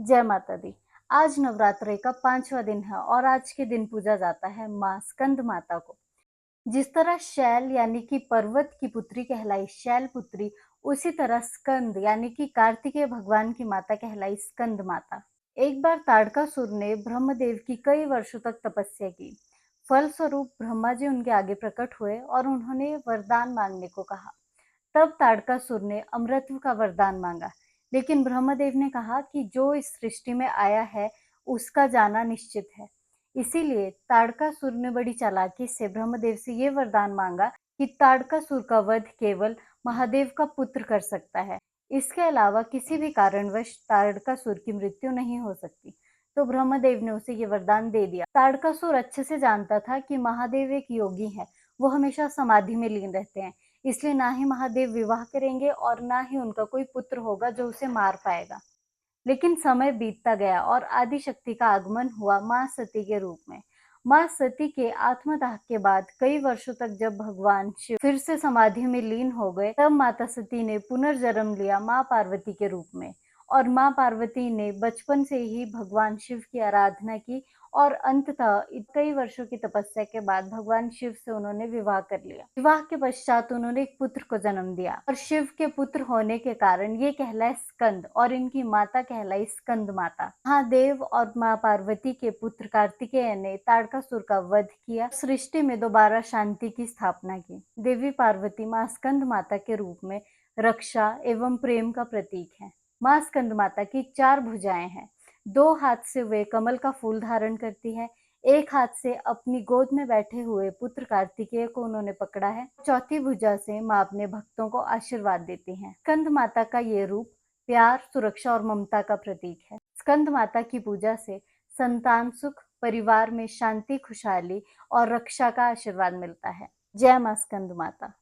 जय माता दी। आज नवरात्रि का 5वां दिन है और आज के दिन पूजा जाता है माँ स्कंद माता को। जिस तरह शैल यानी कि पर्वत की पुत्री कहलाई शैलपुत्री, उसी तरह स्कंद यानी कि कार्तिकेय भगवान की माता कहलाई स्कंद माता। एक बार ताड़कासुर ने ब्रह्मदेव की कई वर्षों तक तपस्या की। फलस्वरूप ब्रह्मा जी उनके आगे प्रकट हुए और उन्होंने वरदान मांगने को कहा। तब ताड़कासुर ने अमरत्व का वरदान मांगा, लेकिन ब्रह्मदेव ने कहा कि जो इस सृष्टि में आया है उसका जाना निश्चित है। इसीलिए ताड़कासुर ने बड़ी चालाकी से ब्रह्मदेव से ये वरदान मांगा कि ताड़कासुर का वध केवल महादेव का पुत्र कर सकता है। इसके अलावा किसी भी कारणवश ताड़कासुर की मृत्यु नहीं हो सकती। तो ब्रह्मदेव ने उसे ये वरदान दे दिया। ताड़कासुर अच्छे से जानता था कि महादेव एक योगी है, वो हमेशा समाधि में लीन रहते हैं। इसलिए ना ही महादेव विवाह करेंगे और ना ही उनका कोई पुत्र होगा जो उसे मार पाएगा। लेकिन समय बीतता गया और आदिशक्ति का आगमन हुआ माँ सती के रूप में। माँ सती के आत्मदाह के बाद कई वर्षों तक जब भगवान शिव फिर से समाधि में लीन हो गए, तब माता सती ने पुनर्जन्म लिया माँ पार्वती के रूप में। और माँ पार्वती ने बचपन से ही भगवान शिव की आराधना की और अंततः कई वर्षों की तपस्या के बाद भगवान शिव से उन्होंने विवाह कर लिया। विवाह के पश्चात उन्होंने एक पुत्र को जन्म दिया और शिव के पुत्र होने के कारण ये कहलाए स्कंद और इनकी माता कहलाई स्कंद माता। महादेव और माँ पार्वती के पुत्र कार्तिकेय ने ताड़कासुर का वध किया, सृष्टि में दोबारा शांति की स्थापना की। देवी पार्वती माँ स्कंद माता के रूप में रक्षा एवं प्रेम का प्रतीक है। माँ स्कंद माता की 4 भुजाएं हैं। 2 हाथ से वे कमल का फूल धारण करती है। एक हाथ से अपनी गोद में बैठे हुए पुत्र कार्तिकेय को उन्होंने पकड़ा है। चौथी भुजा से माँ अपने भक्तों को आशीर्वाद देती हैं। स्कंद माता का ये रूप प्यार, सुरक्षा और ममता का प्रतीक है। स्कंद माता की पूजा से संतान सुख, परिवार में शांति, खुशहाली और रक्षा का आशीर्वाद मिलता है। जय माँ स्कंद माता।